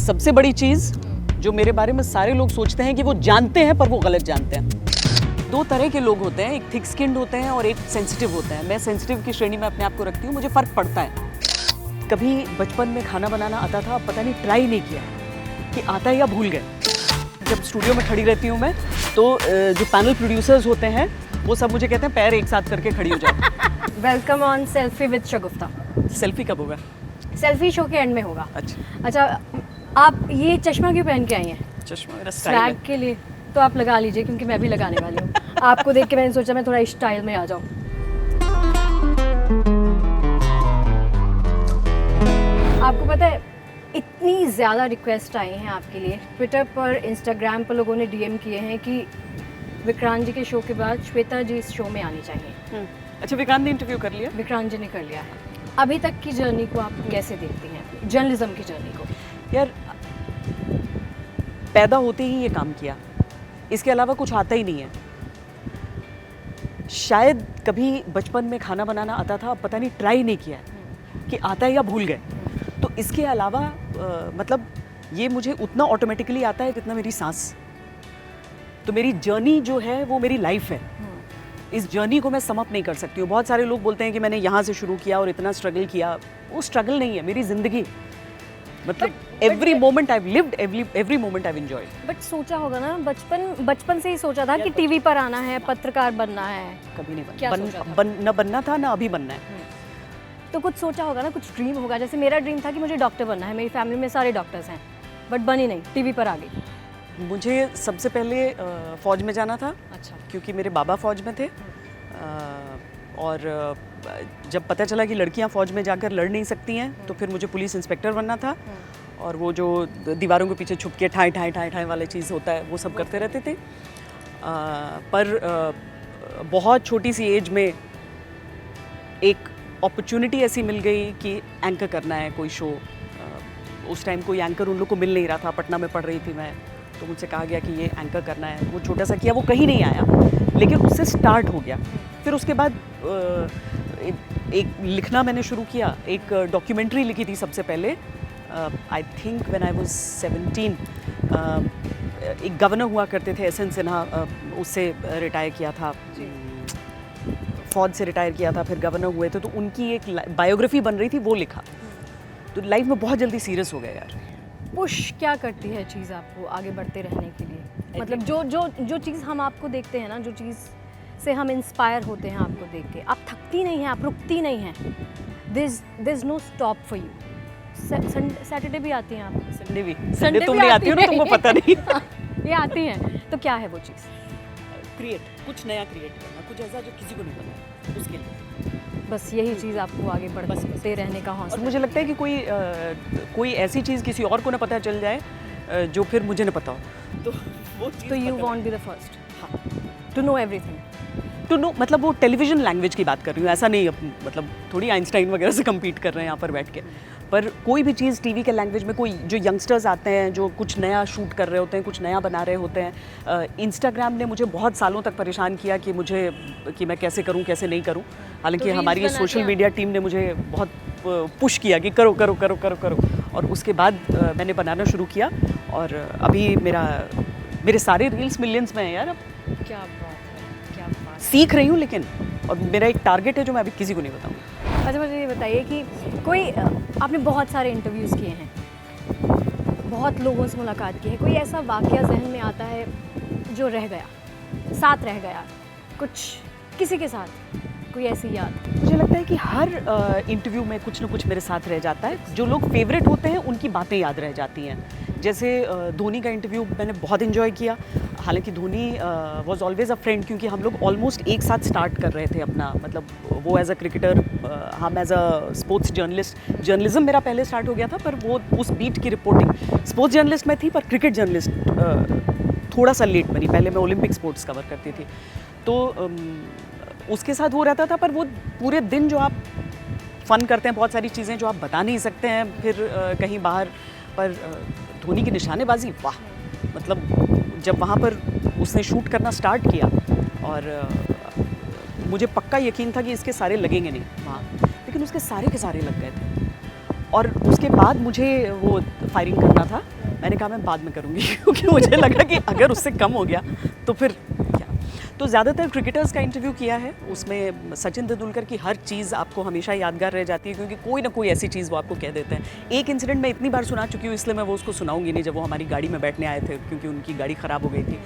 सबसे बड़ी चीज़ जो मेरे बारे में सारे लोग सोचते हैं कि वो जानते हैं पर वो गलत जानते हैं। दो तरह के लोग होते हैं, एक थिक स्किन्ड होते हैं और एक सेंसिटिव होते हैं। मैं सेंसिटिव की श्रेणी में अपने आप को रखती हूँ, मुझे फ़र्क पड़ता है। कभी बचपन में खाना बनाना आता था, पता नहीं ट्राई नहीं किया कि आता है या भूल गए। जब स्टूडियो में खड़ी रहती हूँ मैं तो जो पैनल प्रोड्यूसर्स होते हैं वो सब मुझे कहते हैं पैर एक साथ करके खड़ी हो जाओ। Welcome on selfie with Shagufta. Selfie कब होगा? सेल्फी शो के एंड में होगा। अच्छा, आप ये चश्मा क्यों पहन के आई हैं? चश्मा मेरा स्टाइल है। स्वैग के लिए तो आप लगा लीजिए, क्योंकि मैं भी लगाने वाली हूँ। आपको देख के मैंने सोचा मैं थोड़ा स्टाइल में आ जाऊँ। आपको पता है इतनी ज़्यादा रिक्वेस्ट आई हैं आपके लिए, ट्विटर पर, इंस्टाग्राम पर लोगों ने डीएम किए हैं कि विक्रांत जी के शो के बाद श्वेता जी इस शो में आनी चाहिए। अच्छा, विक्रांत ने इंटरव्यू कर लिया? विक्रांत जी ने कर लिया है। अभी तक की जर्नी को आप कैसे देखती हैं, जर्नलिज्म की जर्नी को? यार, पैदा होते ही ये काम किया, इसके अलावा कुछ आता ही नहीं है। शायद कभी बचपन में खाना बनाना आता था, पता नहीं ट्राई नहीं किया है कि आता है या भूल गए। तो इसके अलावा मतलब ये मुझे उतना ऑटोमेटिकली आता है जितना मेरी सांस। तो मेरी जर्नी जो है वो मेरी लाइफ है। इस जर्नी को मैं सम अप नहीं कर सकती हूँ। बहुत सारे लोग बोलते हैं कि मैंने यहाँ से शुरू किया और इतना स्ट्रगल किया। वो स्ट्रगल नहीं है, मेरी ज़िंदगी। मतलब every moment I lived, every moment I enjoyed. But सोचा होगा ना, बचपन से ही सोचा था कि टीवी पर आना है, पत्रकार बनना है? कभी नहीं क्या न बनना था ना अभी बनना है। तो कुछ सोचा होगा ना, कुछ ड्रीम होगा। जैसे मेरा ड्रीम था कि मुझे डॉक्टर बनना है, मेरी फैमिली में सारे डॉक्टर्स हैं, बट बनी नहीं, टीवी पर आ गई। मुझे सबसे पहले फ़ौज में जाना था। अच्छा। क्योंकि मेरे बाबा फ़ौज में थे। और जब पता चला कि लड़कियां फ़ौज में जाकर लड़ नहीं सकती हैं तो फिर मुझे पुलिस इंस्पेक्टर बनना था। और वो जो दीवारों के पीछे छुप के ठाई ठाई ठाई ठाई वाले चीज़ होता है वो सब करते रहते थे। पर बहुत छोटी सी एज में एक अपॉर्चुनिटी ऐसी मिल गई कि एंकर करना है कोई शो। उस टाइम कोई एंकर उन लोग को मिल नहीं रहा था। पटना में पढ़ रही थी मैं, तो मुझसे कहा गया कि ये एंकर करना है। वो छोटा सा किया, वो कहीं नहीं आया, लेकिन उससे स्टार्ट हो गया। फिर उसके बाद एक लिखना मैंने शुरू किया। एक डॉक्यूमेंट्री लिखी थी सबसे पहले, I think when I was 17। एक गवर्नर हुआ करते थे एसएन सिन्हा, उससे रिटायर किया था, फौज से रिटायर किया था, फिर गवर्नर हुए थे, तो उनकी एक बायोग्राफी बन रही थी, वो लिखा। तो लाइफ में बहुत जल्दी सीरियस हो गया यार। पुश क्या करती है चीज़ आपको आगे बढ़ते रहने के लिए? मतलब जो चीज़ हम आपको देखते हैं ना, जो चीज़ से हम इंस्पायर होते हैं आपको देख के, आप थकती नहीं हैं, आप रुकती नहीं हैं। There is no stop for you. Saturday भी आती हैं आप? संडे भी। संडे तुम नहीं आती हो ना, तुमको पता नहीं। ये आती हैं, तो क्या है वो चीज़? कुछ नया क्रिएट करना, कुछ ऐसा जो किसी को नहीं पता है, उसके लिए बस यही चीज़ आपको आगे बढ़ते रहने का हौसला। और मुझे लगता है कि कोई ऐसी चीज़ किसी और को ना पता चल जाए जो फिर मुझे ना पता हो, तो वो चीज़। तो you want be the first? हाँ, to know everything. To know मतलब वो टेलीविज़न लैंग्वेज की बात कर रही हूँ, ऐसा नहीं मतलब थोड़ी आइंस्टाइन वगैरह से कम्पीट कर रहे हैं यहाँ पर बैठ के। पर कोई भी चीज़ टीवी के लैंग्वेज में, कोई जो यंगस्टर्स आते हैं जो कुछ नया शूट कर रहे होते हैं, कुछ नया बना रहे होते हैं। इंस्टाग्राम ने मुझे बहुत सालों तक परेशान किया कि मैं कैसे करूँ, कैसे नहीं करूँ। हालांकि तो हमारी सोशल मीडिया टीम ने मुझे बहुत पुश किया कि करो करो करो करो करो। और उसके बाद मैंने बनाना शुरू किया, और अभी मेरे सारे रील्स मिलियंस में हैं यार। अब क्या बात है, क्या बात। सीख रही हूँ लेकिन, और मेरा एक टारगेट है जो मैं अभी किसी को नहीं बताऊँ। अच्छा, मुझे ये बताइए कि कोई, आपने बहुत सारे इंटरव्यूज़ किए हैं, बहुत लोगों से मुलाकात की है, कोई ऐसा वाक़या ज़हन में आता है जो रह गया, साथ रह गया, कुछ किसी के साथ कोई ऐसी याद? मुझे लगता है कि हर इंटरव्यू में कुछ ना कुछ मेरे साथ रह जाता है। जो लोग फेवरेट होते हैं उनकी बातें याद रह जाती हैं। जैसे धोनी का इंटरव्यू मैंने बहुत एंजॉय किया। हालांकि Dhoni was always a friend, क्योंकि हम लोग ऑलमोस्ट एक साथ स्टार्ट कर रहे थे अपना, मतलब वो एज अ क्रिकेटर, हम as a sports journalist. Journalism मेरा पहले स्टार्ट हो गया था, पर वो उस बीट की रिपोर्टिंग, स्पोर्ट्स जर्नलिस्ट में थी पर क्रिकेट जर्नलिस्ट थोड़ा सा लेट बनी। पहले मैं ओलंपिक स्पोर्ट्स कवर करती थी, तो उसके साथ वो रहता था। पर वो पूरे दिन जो आप फ़न करते हैं, बहुत सारी चीज़ें जो आप बता नहीं सकते हैं फिर कहीं बाहर, पर धोनी की निशानेबाजी, वाह! मतलब जब वहाँ पर उसने शूट करना स्टार्ट किया, और मुझे पक्का यकीन था कि इसके सारे लगेंगे नहीं वहाँ, लेकिन उसके सारे के सारे लग गए थे। और उसके बाद मुझे वो फायरिंग करना था, मैंने कहा मैं बाद में करूँगी क्योंकि मुझे लगा कि अगर उससे कम हो गया तो फिर क्या। तो ज़्यादातर क्रिकेटर्स का इंटरव्यू किया है, उसमें सचिन तेंदुलकर की हर चीज़ आपको हमेशा यादगार रह जाती है क्योंकि कोई ना कोई ऐसी चीज़ वो आपको कह देते हैं। एक इंसिडेंट मैं इतनी बार सुना चुकी हूँ इसलिए मैं वो उसको सुनाऊंगी नहीं, जब वो हमारी गाड़ी में बैठने आए थे क्योंकि उनकी गाड़ी ख़राब हो गई थी।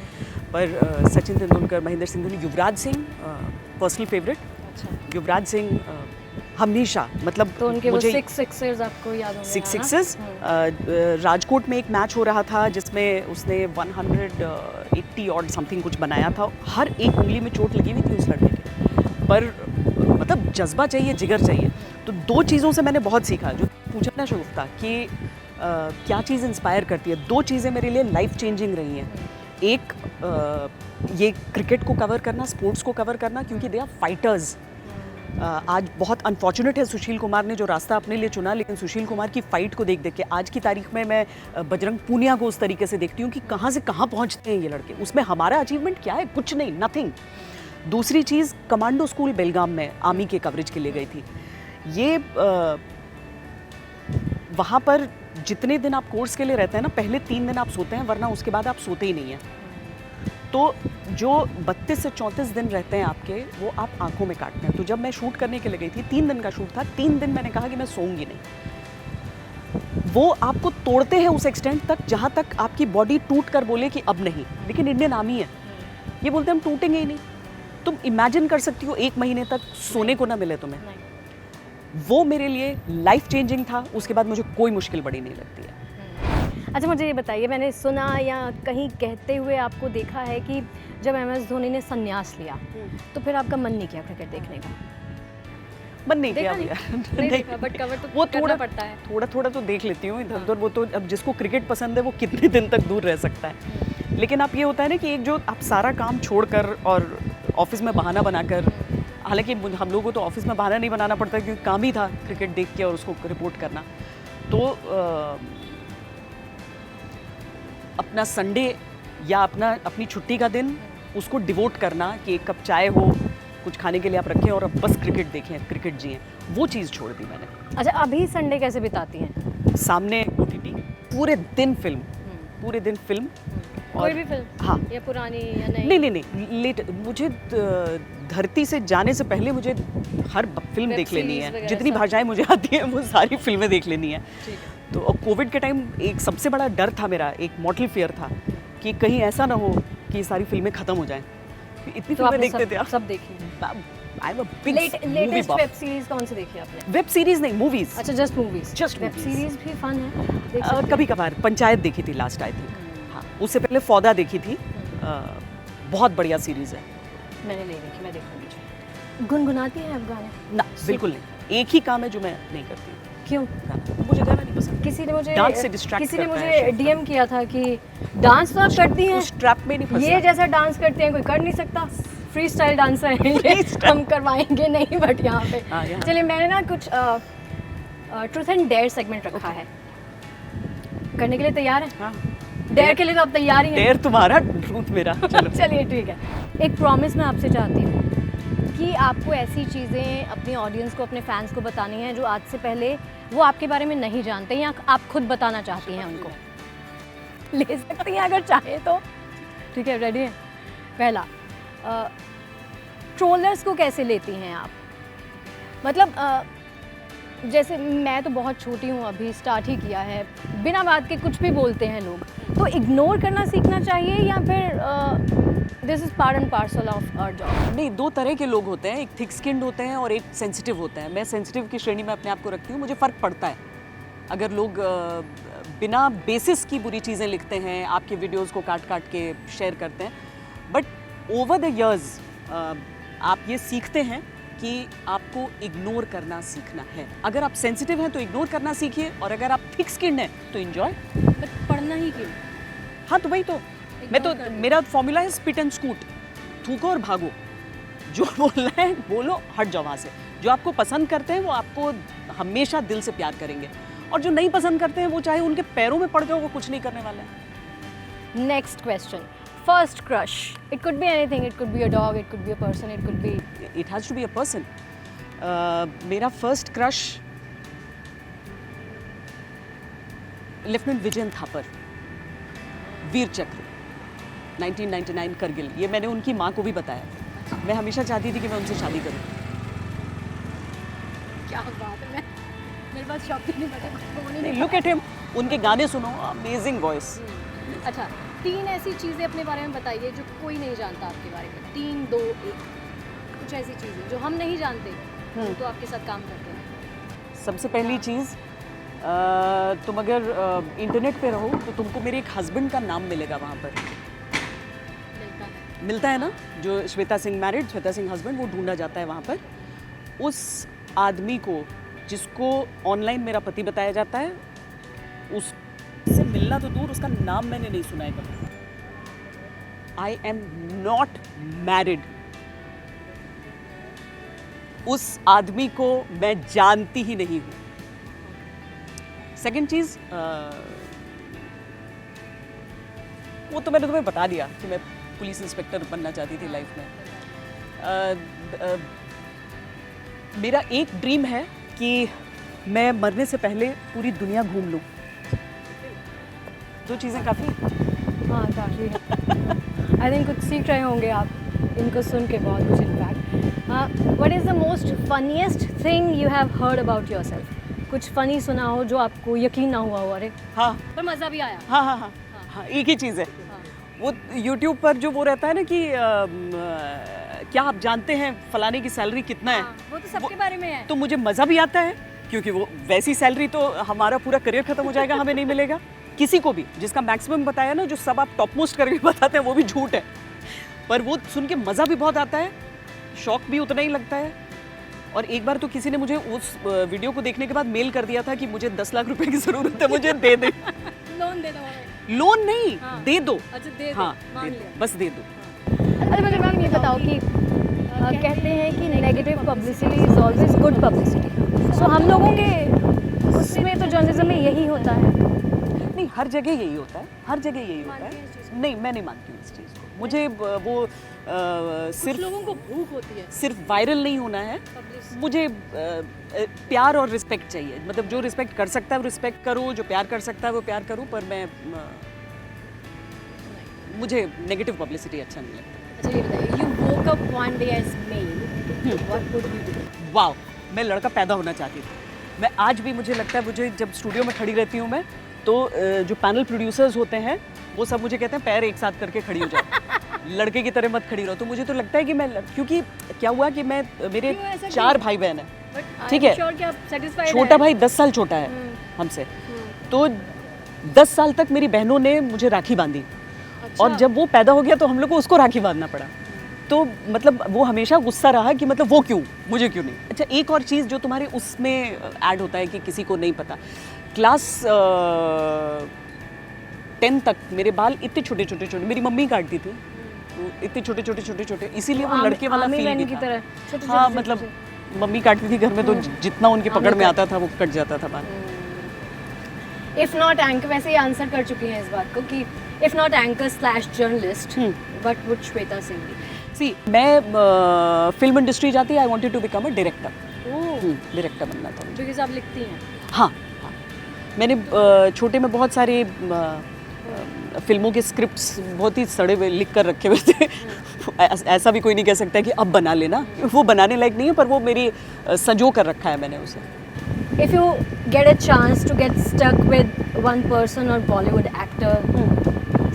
पर सचिन तेंदुलकर, महेंद्र सिंह धोनी, युवराज सिंह पर्सनल फेवरेट। अच्छा, युवराज सिंह हमेशा, मतलब तो उनके वो मुझे 6 सिक्सर्स आपको याद होंगे? 6 सिक्सेस। राजकोट में एक मैच हो रहा था जिसमें उसने 180 और समथिंग कुछ बनाया था। हर एक उंगली में चोट लगी हुई थी उस लड़के के, पर मतलब जज्बा चाहिए, जिगर चाहिए। तो दो चीज़ों से मैंने बहुत सीखा, जो पूछना शगुफ्ता कि क्या चीज़ इंस्पायर करती है। दो चीज़ें मेरे लिए लाइफ चेंजिंग रही हैं। एक ये क्रिकेट को कवर करना, स्पोर्ट्स को कवर करना, क्योंकि दे आर फाइटर्स। आज बहुत अनफॉर्चुनेट है सुशील कुमार ने जो रास्ता अपने लिए चुना, लेकिन सुशील कुमार की फ़ाइट को देख देख के आज की तारीख में मैं बजरंग पूनिया को उस तरीके से देखती हूँ कि कहाँ से कहाँ पहुँचते हैं ये लड़के। उसमें हमारा अचीवमेंट क्या है? कुछ नहीं, नथिंग। दूसरी चीज़, कमांडो स्कूल बेलगाम में आर्मी के कवरेज के लिए गई थी। ये वहाँ पर जितने दिन आप कोर्स के लिए रहते हैं ना, पहले 3 दिन आप सोते हैं, वरना उसके बाद आप सोते ही नहीं हैं। तो जो 32 से 34 दिन रहते हैं आपके, वो आप आंखों में काटते हैं। तो जब मैं शूट करने के लिए गई थी, 3 दिन का शूट था, 3 दिन मैंने कहा कि मैं सोऊंगी नहीं। वो आपको तोड़ते हैं उस एक्सटेंट तक जहाँ तक आपकी बॉडी टूट कर बोले कि अब नहीं। लेकिन इंडियन आर्मी है, ये बोलते हैं हम टूटेंगे ही नहीं। तुम इमेजिन कर सकती हो 1 महीने तक सोने को ना मिले तुम्हें। वो मेरे लिए लाइफ चेंजिंग था। उसके बाद मुझे कोई मुश्किल बड़ी नहीं लगती है। अच्छा, मुझे ये बताइए, मैंने सुना या कहीं कहते हुए आपको देखा है कि जब MS धोनी ने संन्यास लिया तो फिर आपका मन नहीं किया क्रिकेट देखने का? मन नहीं किया देखा भैया। नहीं देखा, बट कवर तो वो करना पड़ता है। थोड़ा तो देख लेती हूँ इधर उधर। वो तो अब जिसको क्रिकेट पसंद है वो कितने दिन तक दूर रह सकता है। लेकिन आप ये होता है ना कि एक जो आप सारा काम छोड़कर और ऑफिस में बहाना बनाकर, हालांकि हम लोगों को तो ऑफिस में बहाना नहीं बनाना पड़ता क्योंकि काम ही था क्रिकेट देख के और उसको रिपोर्ट करना। तो अपना संडे या अपनी छुट्टी का दिन उसको डिवोट करना कि एक कप चाय हो, कुछ खाने के लिए आप रखें और अब बस क्रिकेट देखें, क्रिकेट जिएं, वो चीज़ छोड़ दी मैंने। अच्छा, अभी संडे कैसे बिताती हैं? सामने OTT, पूरे दिन फिल्म, पूरे दिन फिल्म। कोई भी फिल्म? हाँ। या पुरानी या नई? नहीं, लेट। मुझे धरती से जाने से पहले मुझे हर फिल्म देख लेनी सीरीज है। वगैरह जितनी सब? भाषाएं मुझे आती हैं वो सारी फिल्में देख लेनी है। ठीक है। तो कोविड के टाइम एक सबसे बड़ा डर था मेरा, एक मॉर्टल फियर था कि कहीं ऐसा ना हो कि ये सारी फिल्में खत्म हो जाएं। इतनी तो फिल्में आपने देखते थे आप। सब देखी? I am a big movie latest buff. Web series कौन सी देखी आपने? वेब सीरीज नहीं, मूवीज। अच्छा, just movies. Just web movies. Series भी फन है, देख सकते हैं। कभी कभार पंचायत देखी थी लास्ट, आई थिंक। हाँ, उससे पहले फौदा देखी थी। बहुत बढ़िया सीरीज है। मैंने नहीं देखी, मैं देखूंगी। गुनगुनाती हैं आप गाने? ना, बिल्कुल नहीं। एक ही काम है जो मैं नहीं करती। क्यों? मुझे गाना नहीं पसंद। किसी ने मुझे डांस से distract किसी ने करता मुझे है। DM किया था कि डांस तो आप करती हैं, उस ट्रैप में नहीं फंसना। ये जैसा डांस करती हैं कोई कर नहीं सकता। फ्री स्टाइल डांसर है ये, Freestyle। हम करवाएंगे नहीं बट यहाँ पे। हाँ, यहाँ। चलिए, मैंने ना कुछ ट्रूथ एंड डेयर सेगमेंट रखा है, करने के लिए तैयार है? हाँ, डेयर के लिए तो आप तैयार ही हैं। डेयर तुम्हारा, ट्रूथ मेरा। चलो। चलिए ठीक है। एक प्रॉमिस मैं आपसे चाहती हूँ कि आपको ऐसी चीज़ें अपनी ऑडियंस को, अपने फैंस को बतानी है जो आज से पहले वो आपके बारे में नहीं जानते या आप खुद बताना चाहती हैं उनको। ले सकती हैं अगर चाहे तो। ठीक है, रेडी है? पहला, ट्रोलर्स को कैसे लेती हैं आप? मतलब जैसे मैं तो बहुत छोटी हूँ, अभी स्टार्ट ही किया है, बिना बात के कुछ भी बोलते हैं लोग, तो इग्नोर करना सीखना चाहिए या फिर this is part and parcel of our job? नहीं, दो तरह के लोग होते हैं, एक थिक स्किन्ड होते हैं और एक सेंसिटिव होते हैं। मैं सेंसिटिव की श्रेणी में अपने आप को रखती हूँ। मुझे फ़र्क पड़ता है अगर लोग बिना बेसिस की बुरी चीज़ें लिखते हैं, आपके वीडियोज़ को काट काट के शेयर करते हैं। बट ओवर द ईयर्स आप ये सीखते हैं कि आपको इग्नोर करना सीखना है। अगर आप सेंसिटिव हैं तो इग्नोर करना सीखिए, और अगर आप थिक स्किन्ड हैं तो एंजॉय। बट पढ़ना ही क्यों? हाँ, तो वही तो मैं तो, मेरा फॉर्मूला है स्पिट एंड स्कूट, थूको और भागो। जो बोलना है बोलो, हट जाओ वहाँ से। जो आपको पसंद करते हैं वो आपको हमेशा दिल से प्यार करेंगे, और जो नहीं पसंद करते हैं वो चाहे उनके पैरों में पड़ जाओ, वो कुछ नहीं करने वाले हैं। Next question, first crush. It could be anything, it could be a dog, it could be a person, it could be, it has to be a person. मेरा first crush lieutenant Vijayant Thapar, Vir Chakra, 1999 Kargil. ये मैंने उनकी माँ को भी बताया। मैं हमेशा चाहती थी कि मैं उनसे शादी करूं। क्या बात है, मेरे पास शब्द ही नहीं बचे। लुक एट हिम, उनके गाने सुनो, अमेजिंग वॉइस। अच्छा, 3 ऐसी चीज़ें अपने बारे में बताइए जो कोई नहीं जानता आपके बारे में। 3, 2, 1 कुछ ऐसी चीज़ें जो हम नहीं जानते तो आपके साथ काम करते हैं। सबसे पहली चीज़, तुम अगर इंटरनेट पे रहो तो तुमको मेरे एक हस्बैंड का नाम मिलेगा वहाँ पर। मिलता है ना, जो श्वेता सिंह मैरिड, श्वेता सिंह हस्बैंड, वो ढूंढा जाता है वहाँ पर। उस आदमी को जिसको ऑनलाइन मेरा पति बताया जाता है, उससे मिलना तो दूर, उसका नाम मैंने नहीं सुना है कभी। I am not married. उस आदमी को मैं जानती ही नहीं हूँ। सेकेंड चीज़, वो तो मैंने तुम्हें बता दिया कि मैं पुलिस इंस्पेक्टर बनना चाहती थी लाइफ में। मेरा एक ड्रीम है कि मैं मरने से पहले पूरी दुनिया घूम लूँ। 2 चीज़ें काफ़ी। हाँ, काफ़ी। आई थिंक कुछ सीख रहे होंगे आप इनको सुन के, बहुत कुछ in fact. What is the most funniest thing you have heard about yourself? कुछ फनी सुना हो जो आपको यकीन ना हुआ हो, अरे हाँ, पर मज़ा भी आया। हाँ हाँ हाँ हाँ, एक ही चीज़ है। वो YouTube पर जो वो रहता है ना कि क्या आप जानते हैं फलाने की सैलरी कितना है? वो तो सबके बारे में है। तो मुझे मज़ा भी आता है, क्योंकि वो वैसी सैलरी तो हमारा पूरा करियर खत्म हो जाएगा, हमें नहीं मिलेगा। किसी को भी जिसका मैक्सिमम बताया ना, जो सब आप टॉप मोस्ट करके बताते हैं, वो भी झूठ है। पर वो सुन के मज़ा भी बहुत आता है, शौक भी उतना ही लगता है। और एक बार तो किसी ने मुझे उस वीडियो को देखने के बाद मेल कर दिया था कि मुझे 10 लाख रुपए की ज़रूरत है, मुझे दे दे। लोन दे दो हमें। लोन नहीं, हाँ। दे दो। अच्छा, दे दो। हाँ, मान दे दो, लिया। बस दे दो। अच्छा, मुझे मैम ये बताओ कि कहते हैं कि negative publicity is always good publicity. So हम लोगों के उसमें तो जर्नलिज्म में यही होता है। नहीं, हर जगह यही होता है, हर जगह यही होता मानती हैं इस चीज़ है। नहीं, मैं नहीं मानती हूँ इस चीज़ को। मुझे वो सिर्फ लोगों को भूख होती है सिर्फ वायरल नहीं होना है। मुझे प्यार और रिस्पेक्ट चाहिए। मतलब जो रिस्पेक्ट कर सकता है वो रिस्पेक्ट करो, जो प्यार कर सकता है वो प्यार करो। पर मैं मुझे नेगेटिव पब्लिसिटी अच्छा नहीं लगता। अच्छा, ये बताइए, you woke up one day as male, what would you do? Wow, मैं लड़का पैदा होना चाहती थी। मैं आज भी, मुझे लगता है, मुझे जब स्टूडियो में खड़ी रहती हूँ मैं, तो जो पैनल प्रोड्यूसर्स होते हैं वो सब मुझे कहते हैं पैर एक साथ करके खड़ी हो जाओ, लड़के की तरह मत खड़ी रहो। तो मुझे तो लगता है कि मैं, क्योंकि क्या हुआ कि मैं, मेरे 4 भाई बहन हैं, ठीक है, छोटा भाई 10 साल छोटा है हमसे। तो 10 साल तक मेरी बहनों ने मुझे राखी बांधी। और जब वो पैदा हो गया तो हम लोग को उसको राखी बांधना पड़ा। तो मतलब वो हमेशा गुस्सा रहा कि मतलब वो क्यों, मुझे क्यों नहीं। अच्छा, एक और चीज़ जो तुम्हारे उसमें ऐड होता है कि किसी को नहीं पता, क्लास 10 तक मेरे बाल इतने छोटे छोटे, मेरी मम्मी काटती थी, तो इतने छोटे, इसीलिए वो लड़के वाला फील नहीं था। हाँ, मतलब मम्मी काटती थी घर में, तो जितना उनकी पकड़ में आता था वो कट जाता था बाल। इफ नॉट एंकर, वैसे ही आंसर कर चुकी हैं इस बात को कि if not anchor slash journalist, what would Shweta Singh be? See, मैं फिल्म इंडस्ट्री जाती, I wanted to become a director. Director बनना था मुझे। बिकॉज़ आप लिखती हैं। हाँ, मैंने छोटे में बहुत सारे फिल्मों के स्क्रिप्ट्स बहुत ही सड़े हुए लिख कर रखे हुए थे। ऐसा भी कोई नहीं कह सकता कि अब बना लेना, वो बनाने लायक नहीं है, पर वो मेरी संजो कर रखा है मैंने उसे। If you get a chance to get stuck with one person or Bollywood actor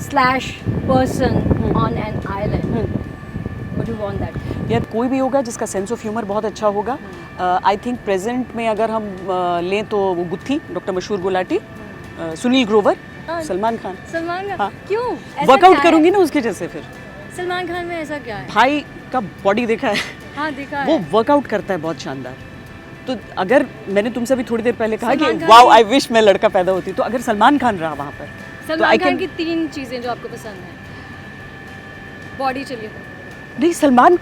slash person on an island, would you want that? यार, कोई भी होगा जिसका सेंस ऑफ ह्यूमर बहुत अच्छा होगा। आई थिंक प्रेजेंट में अगर हम लें तो वो गुत्थी, डॉक्टर मशहूर गुलाटी, सुनील ग्रोवर, सलमान खान। सलमान खान? हाँ। क्यों? वर्कआउट करूंगी ना उसके जैसे। फिर सलमान खान में ऐसा क्या है? भाई का बॉडी देखा है? हाँ, देखा है। वो वर्कआउट करता है बहुत शानदार। तो अगर मैंने तुमसे भी थोड़ी देर पहले कहा कि सलमान वाओ, आई विश मैं लड़का पैदा होती, तो अगर सलमान खान रहा वहाँ पर, सलमान खान की 3 चीजें जो आपको पसंद हैं। बॉडी, चलिए। नहीं, सलमान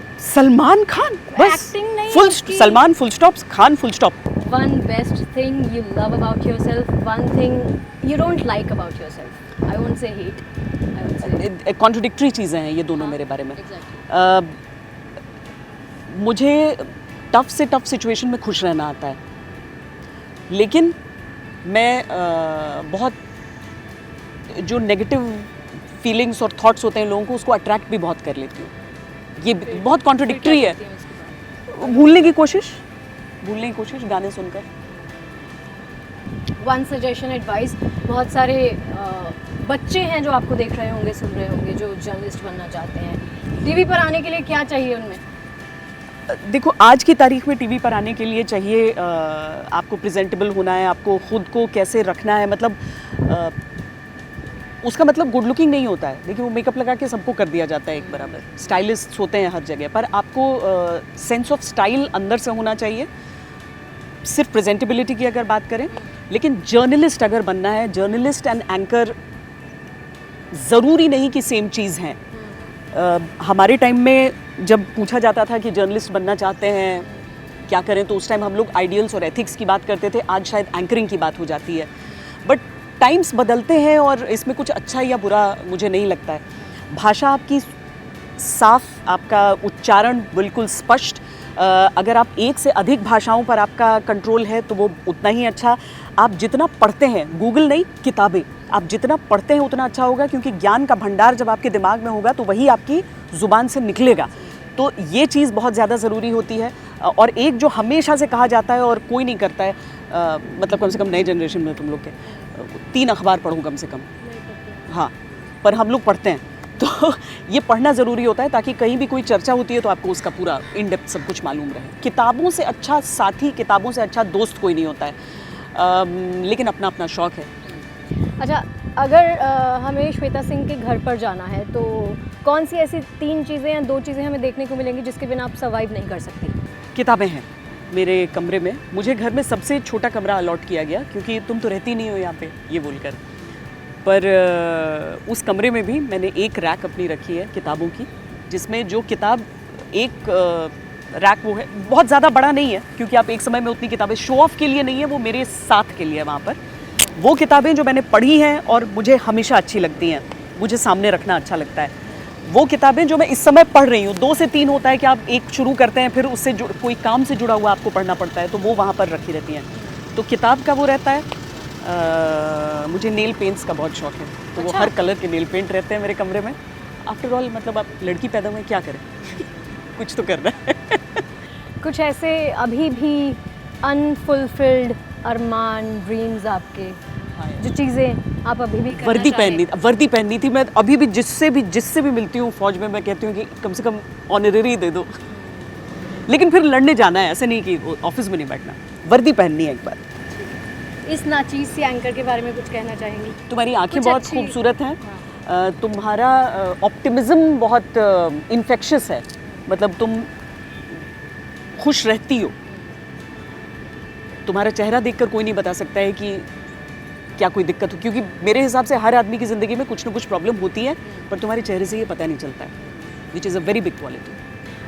खान बस। एक्टिंग नहीं, फुल उसकी- Salman full stop, Khan full stop. One best thing you love about yourself, one thing you don't like about yourself. I won't say hate. I would say. Contradictory चीज़ें हैं ये दोनों मेरे बारे में। Exactly. मुझे टफ से टफ सिचुएशन में खुश रहना आता है, लेकिन मैं बहुत जो नेगेटिव फीलिंग्स और थॉट्स होते हैं लोगों को, उसको अट्रैक्ट भी बहुत कर लेती हूँ। ये बहुत कॉन्ट्रडिक्टरी है। भूलने की कोशिश गाने सुनकर। वन सजेशन एडवाइस, बहुत सारे बच्चे हैं जो आपको देख रहे होंगे, सुन रहे होंगे, जो जर्नलिस्ट बनना चाहते हैं, टीवी पर आने के लिए क्या चाहिए उनमें? देखो, आज की तारीख में टीवी पर आने के लिए चाहिए आपको प्रेजेंटेबल होना है, आपको खुद को कैसे रखना है। मतलब उसका मतलब गुड लुकिंग नहीं होता है। देखिए, वो मेकअप लगा के सबको कर दिया जाता है एक बराबर, स्टाइलिस्ट होते हैं हर जगह, पर आपको सेंस ऑफ स्टाइल अंदर से होना चाहिए। सिर्फ प्रेजेंटेबिलिटी की अगर बात करें, लेकिन जर्नलिस्ट अगर बनना है, जर्नलिस्ट एंड एंकर ज़रूरी नहीं कि सेम चीज़ हैं। हमारे टाइम में जब पूछा जाता था कि जर्नलिस्ट बनना चाहते हैं क्या करें, तो उस टाइम हम लोग आइडियल्स और एथिक्स की बात करते थे। आज शायद एंकरिंग की बात हो जाती है। बट टाइम्स बदलते हैं और इसमें कुछ अच्छा या बुरा मुझे नहीं लगता है। भाषा आपकी साफ, आपका उच्चारण बिल्कुल स्पष्ट। अगर आप एक से अधिक भाषाओं पर आपका कंट्रोल है तो वो उतना ही अच्छा। आप जितना पढ़ते हैं, गूगल नहीं, किताबें, आप जितना पढ़ते हैं उतना अच्छा होगा, क्योंकि ज्ञान का भंडार जब आपके दिमाग में होगा तो वही आपकी ज़ुबान से निकलेगा। तो ये चीज़ बहुत ज़्यादा ज़रूरी होती है। और एक जो हमेशा से कहा जाता है और कोई नहीं करता है, मतलब कम से कम नई जनरेशन में तुम लोग के 3 अखबार पढ़ो कम से कम। हाँ, पर हम लोग पढ़ते हैं। तो ये पढ़ना ज़रूरी होता है ताकि कहीं भी कोई चर्चा होती है तो आपको उसका पूरा इन डेप्थ सब कुछ मालूम रहे। किताबों से अच्छा साथी, किताबों से अच्छा दोस्त कोई नहीं होता है, लेकिन अपना अपना शौक़ है। अच्छा, अगर हमें श्वेता सिंह के घर पर जाना है तो कौन सी ऐसी 3 चीज़ें या 2 चीज़ें हमें देखने को मिलेंगी जिसके बिना आप सर्वाइव नहीं कर सकती? किताबें हैं मेरे कमरे में। मुझे घर में सबसे छोटा कमरा अलॉट किया गया, क्योंकि तुम तो रहती नहीं हो यहाँ पे, ये बोलकर। पर उस कमरे में भी मैंने एक रैक अपनी रखी है किताबों की, जिसमें जो किताब एक रैक वो है, बहुत ज़्यादा बड़ा नहीं है, क्योंकि आप एक समय में उतनी किताबें शो ऑफ के लिए नहीं है, वो मेरे साथ के लिए है। वहाँ पर वो किताबें जो मैंने पढ़ी हैं और मुझे हमेशा अच्छी लगती हैं, मुझे सामने रखना अच्छा लगता है। वो किताबें जो मैं इस समय पढ़ रही हूँ, 2 से 3 होता है कि आप एक शुरू करते हैं, फिर उससे कोई काम से जुड़ा हुआ आपको पढ़ना पड़ता है, तो वो वहाँ पर रखी रहती हैं। तो किताब का वो रहता है। मुझे नेल पेंट्स का बहुत शौक है, तो वो हर कलर के नेल पेंट रहते हैं मेरे कमरे में। आफ्टर ऑल, मतलब आप लड़की पैदा हुए, क्या करें कुछ तो करना है। कुछ ऐसे अभी भी अनफुलफिल्ड अरमान, ड्रीम्स आपके, जो चीज़ें आप अभी भी वर्दी पहननी थी। मैं अभी भी जिससे भी मिलती हूँ फौज में, मैं कहती हूँ कि कम से कम ऑनररी दे दो। लेकिन फिर लड़ने जाना है, ऐसे नहीं कि ऑफिस में नहीं बैठना, वर्दी पहननी है एक बार। इस नाचीज सी एंकर के बारे में कुछ कहना चाहेंगी? तुम्हारी आंखें बहुत खूबसूरत हैं। तुम्हारा ऑप्टिमिज्म बहुत इन्फेक्शियस है। मतलब तुम खुश रहती हो। तुम्हारा चेहरा देखकर कोई नहीं बता सकता है कि क्या कोई दिक्कत हो, क्योंकि मेरे हिसाब से हर आदमी की ज़िंदगी में कुछ ना कुछ प्रॉब्लम होती है, पर तुम्हारे चेहरे से ये पता नहीं चलता है, which is a very big quality.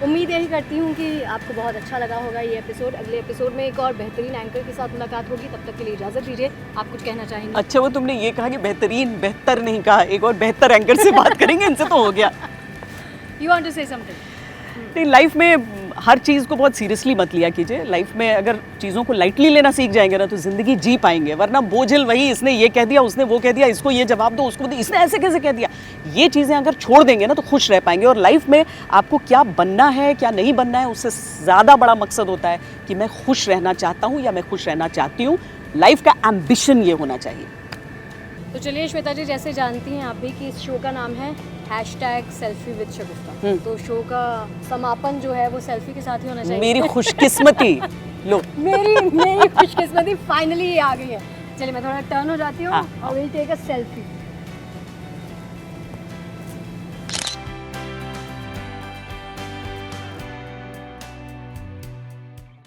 उम्मीद यही करती हूँ कि आपको बहुत अच्छा लगा होगा ये एपिसोड। अगले एपिसोड में एक और बेहतरीन एंकर के साथ मुलाकात होगी। तब तक के लिए इजाज़त दीजिए। आप कुछ कहना चाहेंगे? अच्छा, वो तुमने ये कहा कि बेहतर नहीं कहा, एक और बेहतर एंकर से बात करेंगे, इनसे तो हो गया। You want to say something? नहीं, लाइफ में हर चीज़ को बहुत सीरियसली मत लिया कीजिए। लाइफ में अगर चीज़ों को लाइटली लेना सीख जाएंगे ना, तो ज़िंदगी जी पाएंगे। वरना बोझिल वही, इसने ये कह दिया, उसने वो कह दिया, इसको ये जवाब दो, उसको इसने ऐसे कैसे कह दिया, ये चीज़ें अगर छोड़ देंगे ना तो खुश रह पाएंगे। और लाइफ में आपको क्या बनना है, क्या नहीं बनना है, उससे ज़्यादा बड़ा मकसद होता है कि मैं खुश रहना चाहता हूँ या मैं खुश रहना चाहती हूँ। लाइफ का एम्बिशन ये होना चाहिए। तो चलिए श्वेता जी, जैसे जानती हैं आप भी कि इस शो का नाम है #selfie_with_शगुफ्ता। तो शो का समापन जो है वो सेल्फी के साथ ही होना चाहिए। मेरी खुशकिस्मती लो मेरी खुशकिस्मती फाइनली आ गई है। चलिए मैं थोड़ा टर्न हो जाती हूँ और विल टेक अ सेल्फी।